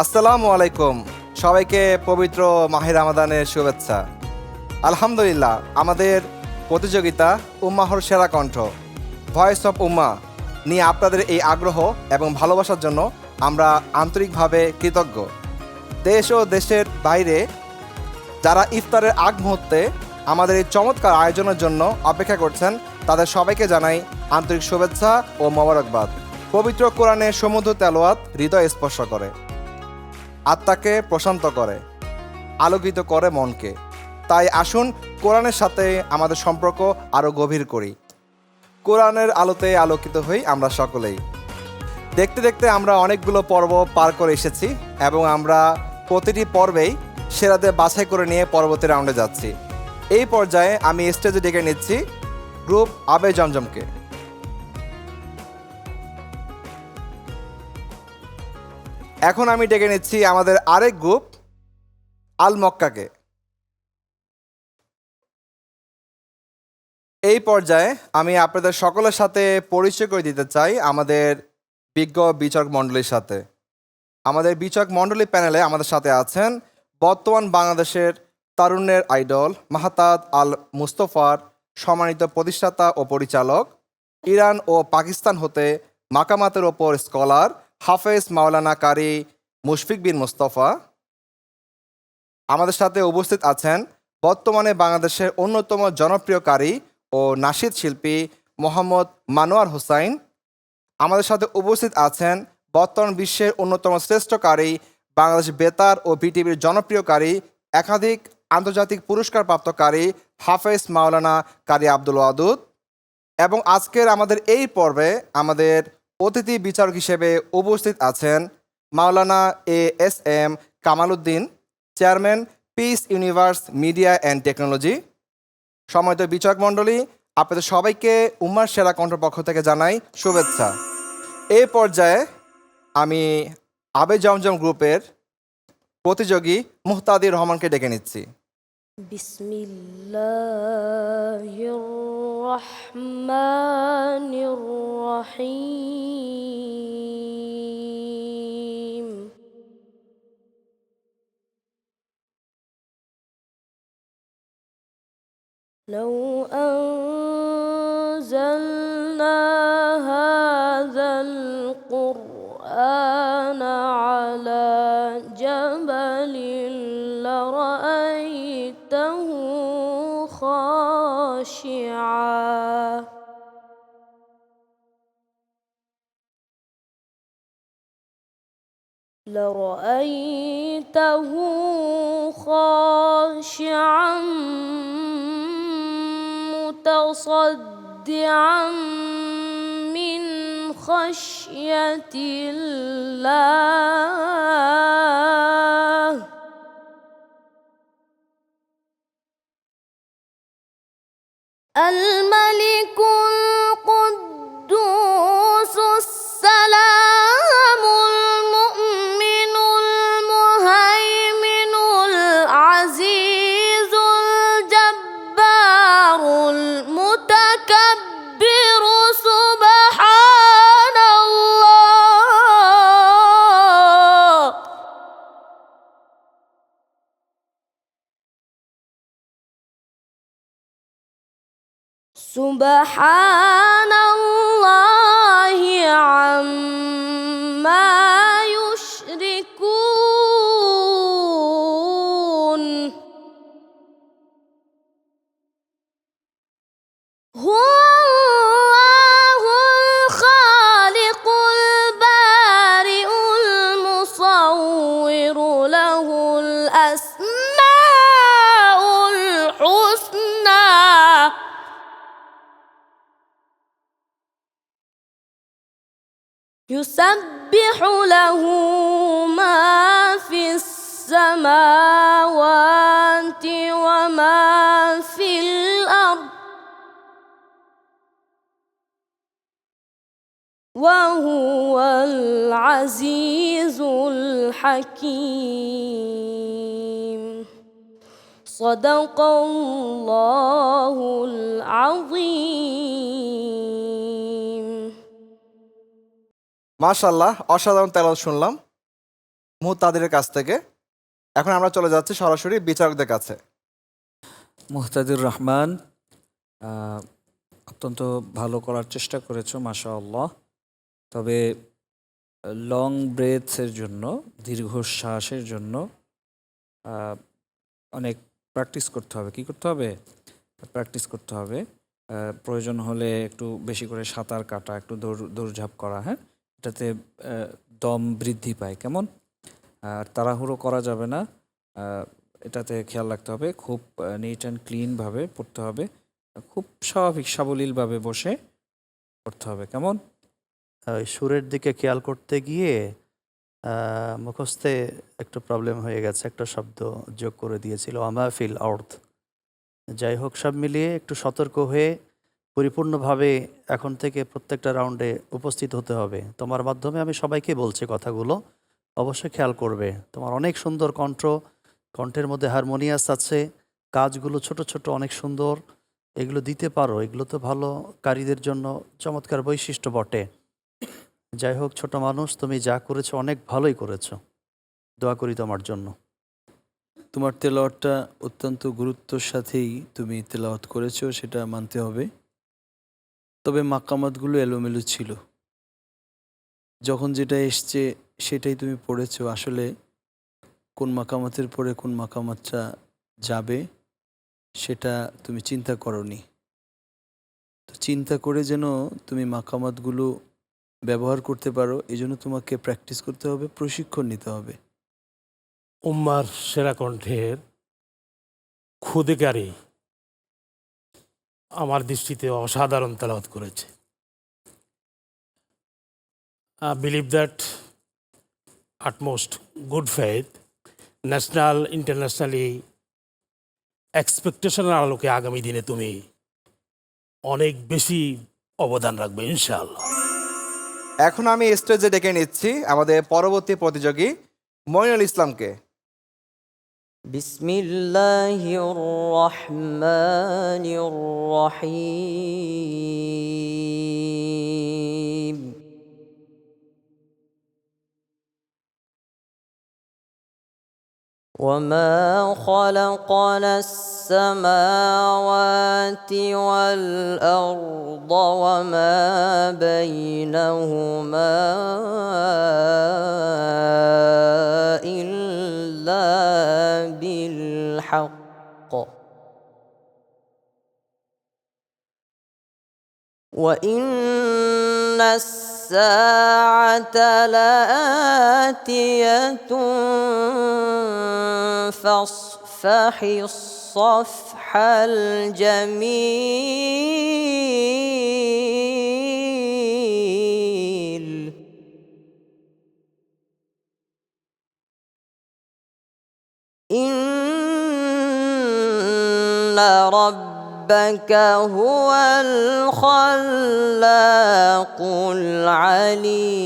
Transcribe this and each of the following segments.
আসসালামু আলাইকুম। সবাইকে পবিত্র মাহে রমাদানের শুভেচ্ছা। আলহামদুলিল্লাহ, আমাদের প্রতিযোগিতা উম্মাহর সেরা কণ্ঠ, ভয়েস অফ উম্মাহ নিয়ে আপনাদের এই আগ্রহ এবং ভালোবাসার জন্য আমরা আন্তরিকভাবে কৃতজ্ঞ। দেশ ও দেশের বাইরে যারা ইফতারের আগ মুহূর্তে আমাদের এই চমৎকার আয়োজনের জন্য অপেক্ষা করছেন, তাদের সবাইকে জানাই আন্তরিক শুভেচ্ছা ও মোবারকবাদ। পবিত্র কোরআনের সমুদ্র তেলাওয়াত হৃদয় স্পর্শ করে, আত্মাকে প্রশান্ত করে, আলোকিত করে মনকে। তাই আসুন কোরআনের সাথে আমাদের সম্পর্ক আরও গভীর করি। কোরআনের আলোতে আলোকিত হই আমরা সকলেই। দেখতে দেখতে আমরা অনেকগুলো পর্ব পার করে এসেছি এবং আমরা প্রতিটি পর্বেই সেরাদের বাছাই করে নিয়ে পরবর্তী রাউন্ডে যাচ্ছি। এই পর্যায়ে আমি স্টেজে ডেকে নিচ্ছি গ্রুপ আবে জমজমকে। এখন আমি ডেকে নিচ্ছি আমাদের আরেক গ্রুপ আল মক্কাকে। এই পর্যায়ে আমি আপনাদের সকলের সাথে পরিচয় করে দিতে চাই আমাদের বিজ্ঞ বিচারক মণ্ডলীর সাথে। আমাদের বিচারক মণ্ডলী প্যানেলে আমাদের সাথে আছেন বর্তমান বাংলাদেশের তারুণ্যের আইডল মাহতাব আল মুস্তফার সম্মানিত প্রতিষ্ঠাতা ও পরিচালক, ইরান ও পাকিস্তান হতে মাকামাতের ওপর স্কলার হাফেজ মাওলানা কারি মুশফিক বিন মুস্তফা। আমাদের সাথে উপস্থিত আছেন বর্তমানে বাংলাদেশের অন্যতম জনপ্রিয় কারি ও নাশিদ শিল্পী মোহাম্মদ মানোয়ার হোসাইন। আমাদের সাথে উপস্থিত আছেন বর্তমান বিশ্বের অন্যতম শ্রেষ্ঠ কারি, বাংলাদেশ বেতার ও বিটিভির জনপ্রিয় কারি, একাধিক আন্তর্জাতিক পুরস্কারপ্রাপ্ত কারি হাফেজ মাওলানা কারি আব্দুল ওয়াদুদ। এবং আজকের আমাদের এই পর্বে আমাদের অতিথি বিচারক হিসেবে উপস্থিত আছেন Maulana S M Kamal Uddin, chairman peace universe media and technology. সম্মানিত বিচারক মণ্ডলী, আপনাদের সবাইকে উম্মার সেরা কণ্ঠের পক্ষ থেকে জানাই শুভেচ্ছা। এই পর্যায়ে আমি আবে জমজম গ্রুপের প্রতিযোগী মুহতাদির রহমানকে ডেকে নিচ্ছি। বিসমিল্লাহির রহমানির রহিম। لو أنزلنا هذا القرآن على جبل لرأيته خاشعا متصدعا من خشية الله. الملك القدوس السلام المؤمن المهيمن العزيز الجبار المتكبر سبحان الله. سبحان الله عما يشركون. هو الله الخالق البارئ المصور له الأسماء الحسنى. يسبح له ما في السماوات وما في الأرض وهو العزيز الحكيم. صدق الله العظيم. মাশাআল্লাহ, অসাধারণ তেলাওয়াত শুনলাম। মুহতাদিরের কাছ থেকে। এখন আমরা চলে যাচ্ছি সরাসরি বিচারকদের কাছে। মুহতাদির রহমান, আহ, অত্যন্ত ভালো করার চেষ্টা করেছো মাশাআল্লাহ। তবে লং ব্রেথের জন্য, দীর্ঘশ্বাসের জন্য আহ, অনেক প্র্যাকটিস করতে হবে। কি করতে হবে? প্র্যাকটিস করতে হবে। প্রয়োজন হলে একটু বেশি করে সাঁতার কাটা, একটু দৌড়ঝাঁপ করা, হ্যাঁ, এটাতে দম বৃদ্ধি পায়। কেমন? আর তাড়াহুড়ো করা যাবে না। আহ, এটাতে খেয়াল রাখতে হবে। খুব নিট অ্যান্ড ক্লিনভাবে পড়তে হবে। খুব স্বাভাবিক সাবলীলভাবে বসে পড়তে হবে। কেমন? ওই সুরের দিকে খেয়াল করতে গিয়ে মুখস্থে একটু প্রবলেম হয়ে গেছে, একটা শব্দ যোগ করে দিয়েছিল, আমাফিল অর্থ। যাই হোক, সব মিলিয়ে একটু সতর্ক হয়ে পরিপূর্ণভাবে এখন থেকে প্রত্যেকটা রাউন্ডে উপস্থিত হতে হবে। তোমার মাধ্যমে আমি সবাইকে বলছি কথাগুলো, অবশ্যই খেয়াল করবে। তোমার অনেক সুন্দর কণ্ঠ, কণ্ঠের মধ্যে হারমোনিয়াস আছে, কাজগুলো ছোট ছোট অনেক সুন্দর, এগুলো দিতে পারো। এগুলো তো ভালো কারীদের জন্য চমৎকার বৈশিষ্ট্য বটে। যাই হোক, ছোট মানুষ, তুমি যা করেছো অনেক ভালোই করেছো। দোয়া করি তোমার জন্য। তোমার তেলাওয়াতটা অত্যন্ত গুরুত্বর সাথেই তুমি তেলাওয়াত করেছো, সেটা মানতে হবে। তবে মাকামাতগুলো এলোমেলো ছিল। যখন যেটা এসছে সেটাই তুমি পড়েছো। আসলে কোন মাকামাতের পরে কোন মাকামাতটা যাবে সেটা তুমি চিন্তা করনি। তো চিন্তা করে যেন তুমি মাকামাতগুলো ব্যবহার করতে পারো, এজন্য তোমাকে প্র্যাকটিস করতে হবে, প্রশিক্ষণ নিতে হবে। উম্মার সেরা কণ্ঠের খুদেকারী আমার দৃষ্টিতে অসাধারণ তেলাওয়াত করেছে। Believe that utmost good faith, national internationally এক্সপেকটেশনের আলোকে আগামী দিনে তুমি অনেক বেশি অবদান রাখবে ইনশাআল্লাহ। এখন আমি স্টেজে ডেকে নিচ্ছি আমাদের পরবর্তী প্রতিযোগী মইনুল ইসলামকে। بسم الله الرحمن الرحيم وما خلقنا السماوات والأرض وما بينهما إلا بالحق وإن الساعة لآتية فاصفح الصفح الجميل إن ربك هو الخلاق العليم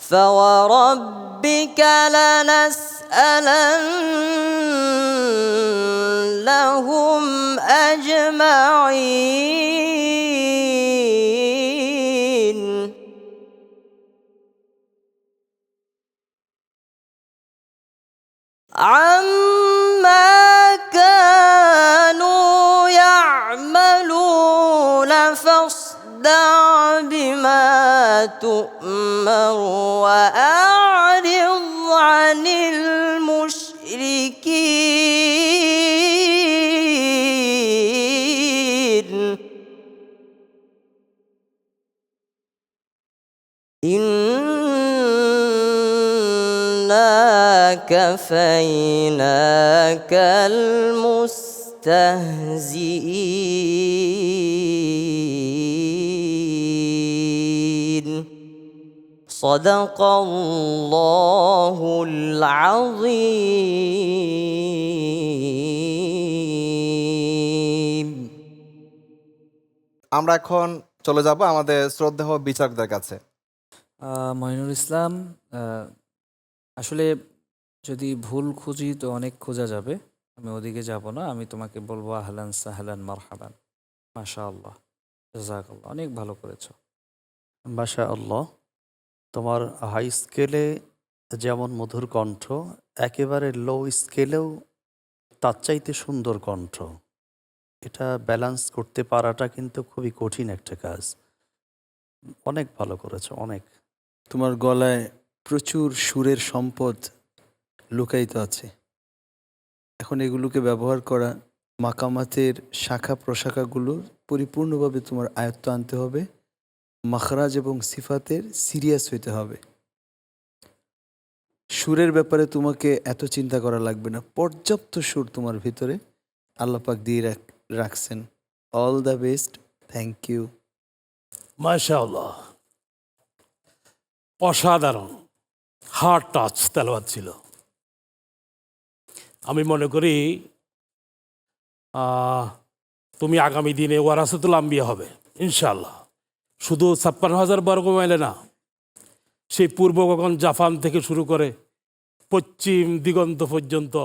فوربك لنسألنهم أجمعين عما كانوا يعملون فاصدع بما تؤمر وأعرض عن المشركين إنا كفيناك المستهزئين صدق الله العظيم আমরা এখন চলে যাব আমাদের শ্রদ্ধেয় বিচারকদের কাছে। মঈনুল ইসলাম, আসলে যদি ভুল খুঁজি তো অনেক খোঁজা যাবে। আমি ওদিকে যাব না, আমি তোমাকে বলবো আহলান সাহলান মারহাবান, মাশাআল্লাহ। জাযাকাল্লাহ, অনেক ভালো করেছো। মাশা আল্লাহ, তোমার হাই স্কেলে যেমন মধুর কণ্ঠ, একেবারে লো স্কেলেও তার চাইতে সুন্দর কণ্ঠ। এটা ব্যালেন্স করতে পারাটা কিন্তু খুবই কঠিন একটা কাজ। অনেক ভালো করেছো, অনেক। তোমার গলায় প্রচুর সুরের সম্পদ লুকায়িত আছে। এখন এগুলোকে ব্যবহার করা, মাকামাতের শাখা প্রশাখাগুলো পরিপূর্ণভাবে তোমার আয়ত্ত আনতে হবে। মাখরাজ এবং সিফাতের সিরিয়াস হইতে হবে। সুরের ব্যাপারে তোমাকে এত চিন্তা করা লাগবে না, পর্যাপ্ত সুর তোমার ভিতরে আল্লাহ পাক দিয়ে রাখছেন। All the best, thank you. মাশাআল্লাহ, অসাধারণ হার্ট টাচ তেলাওয়াত ছিল। আমি মনে করি তুমি আগামী দিনে ওয়ারাসাতুল আম্বিয়া হবে ইনশাআল্লাহ। শুধু 56,000 বর্গ মাইলে না, সেই পূর্ব গগন জাপান থেকে শুরু করে পশ্চিম দিগন্ত পর্যন্ত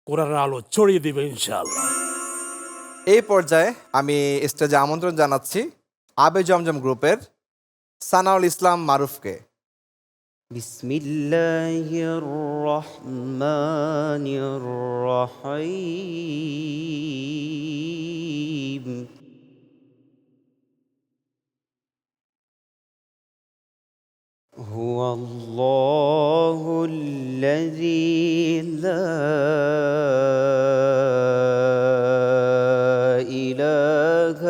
কোরআনের আলো ছড়িয়ে দিবে ইনশাআল্লাহ। এই পর্যায়ে আমি স্টেজে আমন্ত্রণ জানাচ্ছি আবে জমজম গ্রুপের সানাউল ইসলাম মারুফকে। بسم الله الرحمن الرحيم هو الله الذي لا إله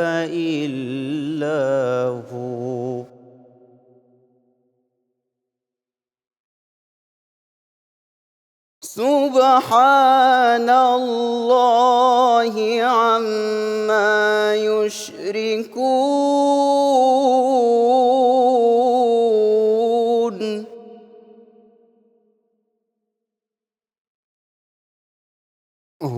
إلا هو سبحان الله عما يشركون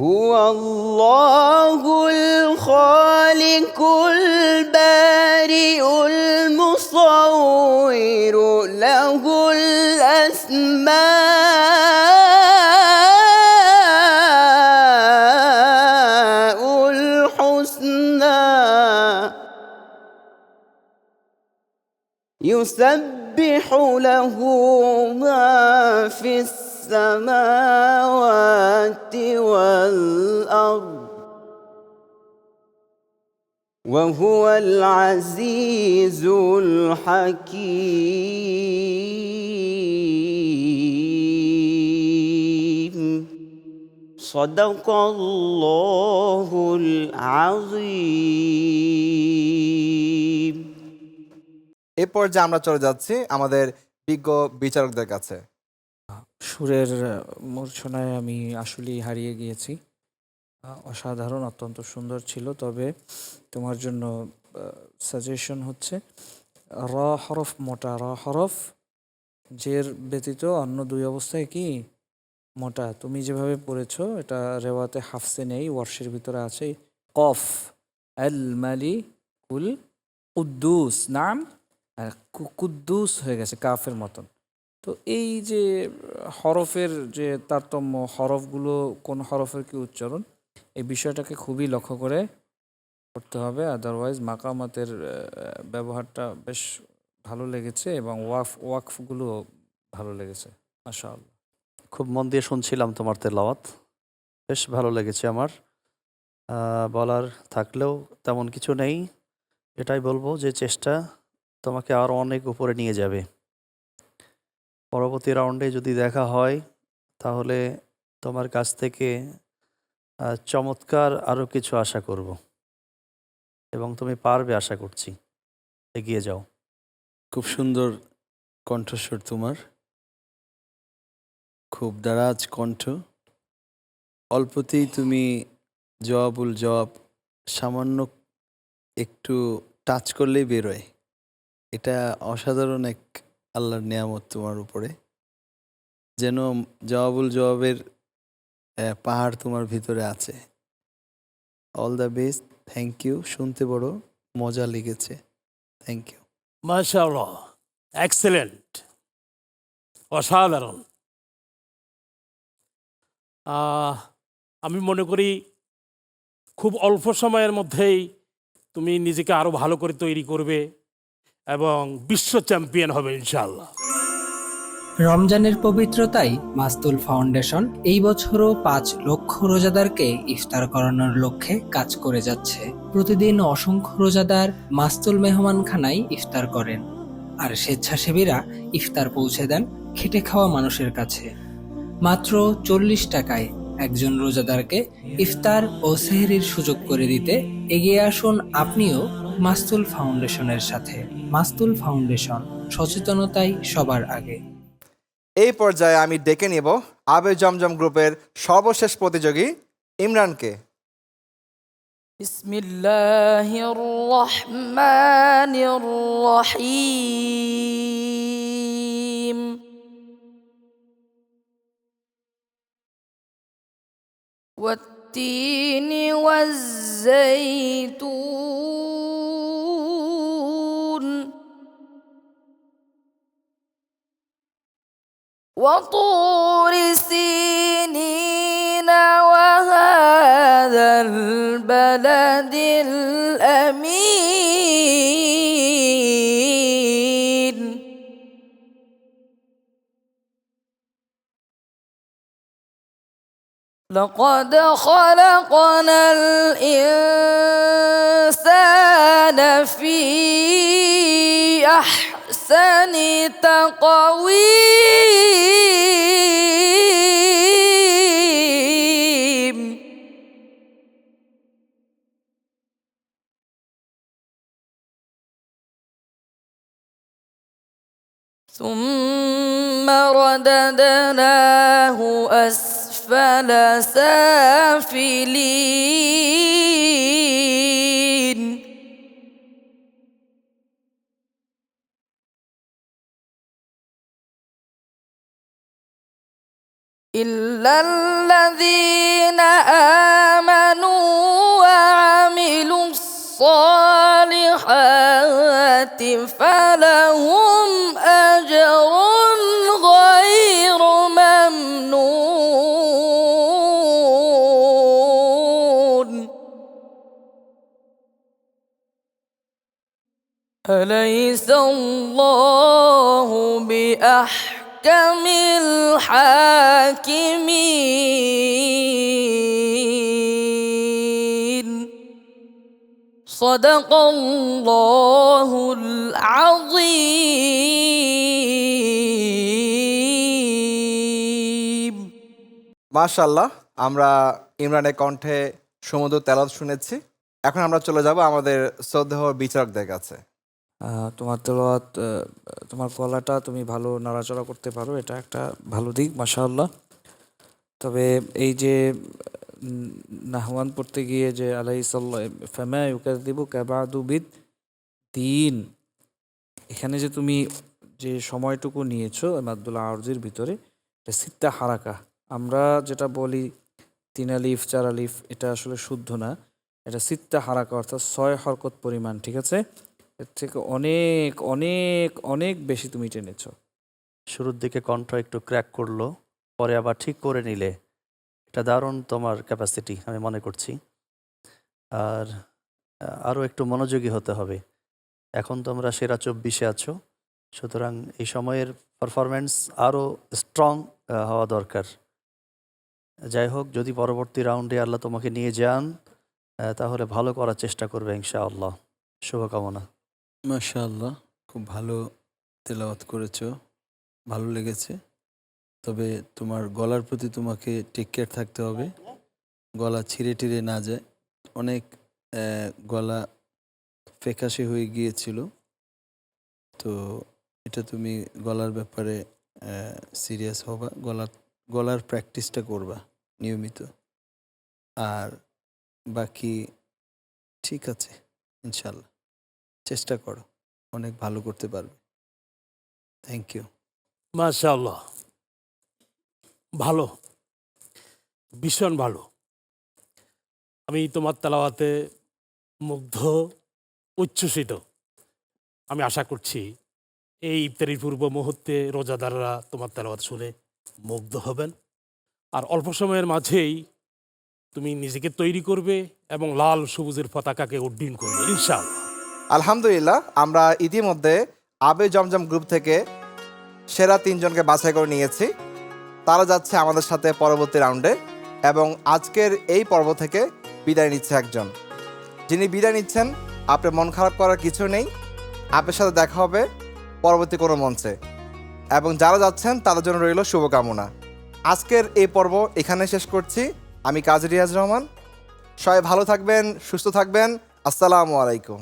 هو الله الخالق البارئ المصور له الأسماء الحسنى يسبح له ما في السماوات والأرض وهو العزيز الحكيم صدق الله العظيم এই পর্যায়ে আমরা চলে যাচ্ছি আমাদের বিজ্ঞ বিচারকদের কাছে। সুরের মূর্ছনায় আমি আসলেই হারিয়ে গিয়েছি। অসাধারণ, অত্যন্ত সুন্দর ছিল। তবে তোমার জন্য সাজেশন হচ্ছে র হরফ মোটা, র হরফ জের ব্যতীত অন্য দুই অবস্থায় কি মোটা। তুমি যেভাবে পড়েছো এটা রেওয়াতে হাফসে নেই, ওয়ার্ষের ভিতরে আছে। কফ আল মালি কুল কুদ্দুস, নাম আর কুদ্দুস হয়ে গেছে কাফের মতন। তো এই যে হরফের যে তারতম্য, হরফগুলো কোন হরফের কি উচ্চারণ, এই বিষয়টাকে খুবই লক্ষ্য করে করতে হবে। আদারওয়াইজ মাকামাতের ব্যবহারটা বেশ ভালো লেগেছে এবং ওয়াকফগুলো ভালো লেগেছে। মাশাআল্লাহ, খুব মন দিয়ে শুনছিলাম তোমার তেলাওয়াত, বেশ ভালো লেগেছে আমার। বলার থাকলেও তেমন কিছু নেই, এটাই বলবো যে চেষ্টা তোমাকে আরও অনেক উপরে নিয়ে যাবে। পরবর্তী রাউন্ডে যদি দেখা হয় তাহলে তোমার কাছ থেকে চমৎকার আরও কিছু আশা করব এবং তুমি পারবে আশা করছি। এগিয়ে যাও। খুব সুন্দর কণ্ঠস্বর তোমার, খুব দারাজ কণ্ঠ। অল্পতেই তুমি জবাবুল জবাব সামান্য একটু টাচ করলেই বেরোয়। এটা অসাধারণ এক আল্লাহর নিয়ামত তোমার উপরে। যেন জবাবুল জবাবের পাহাড় তোমার ভিতরে আছে। All the best, thank you. শুনতে বড় মজা লেগেছে, থ্যাংক ইউ। মাশাআল্লাহ, এক্সেলেন্ট, অসাধারণ। আমি মনে করি খুব অল্প সময়ের মধ্যেই তুমি নিজেকে আরও ভালো করে তৈরি করবে এবং বিশ্ব চ্যাম্পিয়ন হবে ইনশাআল্লাহ। রমজানের পবিত্রতায় মাস্তুল ফাউন্ডেশন এই বছরও 5 লক্ষ রোজাদারকে ইফতার করানোর লক্ষ্যে কাজ করে যাচ্ছে। প্রতিদিন অসংখ্য রোজাদার মাস্তুল মেহমানখানায় ইফতার করেন, আর স্বেচ্ছাসেবীরা ইফতার পৌঁছে দেন খেটে খাওয়া মানুষের কাছে। মাত্র 40 টাকায় একজন রোজাদারকে ইফতার ও সেহরির সুযোগ করে দিতে এগিয়ে আসুন আপনিও মাস্তুল ফাউন্ডেশনের সাথে। মাস্তুল ফাউন্ডেশন, সচেতনতাই সবার আগে। এই পর্যায়ে আমি ডেকে নিব আবে জমজম গ্রুপের সর্বশেষ প্রতিযোগী ইমরানকে। بسم الله الرحمن الرحيم والتين والزيتون وطور سينين وهذا البلد الأمين لقد خلقنا الإنسان في أحسن تقويم ثم رددناه أسفل سافلين إلا الذين آمنوا وعملوا الصالحات فلهم أجر غير ممنون أليس الله بأحكم الحاكمين صدق الله العظيم মাশাআল্লাহ, আমরা ইমরানের কণ্ঠে সমুদ্র তেলাওয়াত শুনেছি। এখন আমরা চলে যাব আমাদের শ্রদ্ধেয় বিচারকদের কাছে। তোমার তেলাওয়াত, তোমার গলাটা তুমি ভালো নাড়াচাড়া করতে পারো, এটা একটা ভালো দিক মাশাআল্লাহ। তবে এই যে নাহওয়ান পড়তে গিয়ে যে আলাইসাল্লাহ ফামা ইউকাযযিবুকা বা'দু বিদ্দীন, এখানে যে তুমি যে সময়টুকু নিয়েছো মাদ্দুল আরজির ভিতরে, এটা সিত্তা হারাকা। আমরা যেটা বলি 3 আলিফ 4 আলিফ, এটা আসলে শুদ্ধ না, এটা সিত্তা হারাকা অর্থাৎ 6 হরকত পরিমাণ, ঠিক আছে? এর থেকে অনেক অনেক অনেক বেশি তুমি টেনেছো। শুরুর দিকে কণ্ঠ একটু ক্র্যাক করলো, পরে আবার ঠিক করে নিলে, এটা দারুণ তোমার ক্যাপাসিটি আমি মনে করছি। আর আরও একটু মনোযোগী হতে হবে। এখন তোমরা সেরা 24-এ আছো, সুতরাং এই সময়ের পারফরমেন্স আরও স্ট্রং হওয়া দরকার। যাই হোক, যদি পরবর্তী রাউন্ডে আল্লাহ তোমাকে নিয়ে যান, তাহলে ভালো করার চেষ্টা করবে ইনশাআল্লাহ। শুভকামনা। মাশাআল্লাহ, খুব ভালো তেলাওয়াত করেছো, ভালো লেগেছে। তবে তোমার গলার প্রতি তোমাকে টেক কেয়ার থাকতে হবে, গলা ছিঁড়ে টিড়ে না যায়। অনেক গলা ফ্যাকাশে হয়ে গিয়েছিল, তো এটা তুমি গলার ব্যাপারে সিরিয়াস হবা, গলার প্র্যাকটিসটা করবা নিয়মিত। আর বাকি ঠিক আছে ইনশাল্লাহ, চেষ্টা করো, অনেক ভালো করতে পারবে। Thank you. মাশাআল্লাহ, ভালো, ভীষণ ভালো। আমি তোমার তেলাওয়াতে মুগ্ধ, উচ্ছ্বসিত। আমি আশা করছি এই ইফতারির পূর্ব মুহূর্তে রোজাদাররা তোমার তেলাওয়াত শুনে মুগ্ধ হবেন। আর অল্প সময়ের মাঝেই তুমি নিজেকে তৈরি করবে এবং লাল সবুজের পতাকাকে উড্ডীন করবে ইনশাআল্লাহ। আলহামদুলিল্লাহ, আমরা ইতিমধ্যে আবে জমজম গ্রুপ থেকে সেরা 3 জনকে বাছাই করে নিয়েছি। তারা যাচ্ছে আমাদের সাথে পরবর্তী রাউন্ডে এবং আজকের এই পর্ব থেকে বিদায় নিচ্ছে একজন। যিনি বিদায় নিচ্ছেন, আপনার মন খারাপ করার কিছু নেই, আপনার সাথে দেখা হবে পরবর্তী কোনো মঞ্চে এবং যারা যাচ্ছেন তাদের জন্য রইল শুভকামনা। আজকের এই পর্ব এখানে শেষ করছি। আমি কাজী রিয়াজ রহমান। সবাই ভালো থাকবেন, সুস্থ থাকবেন। আসসালামু আলাইকুম।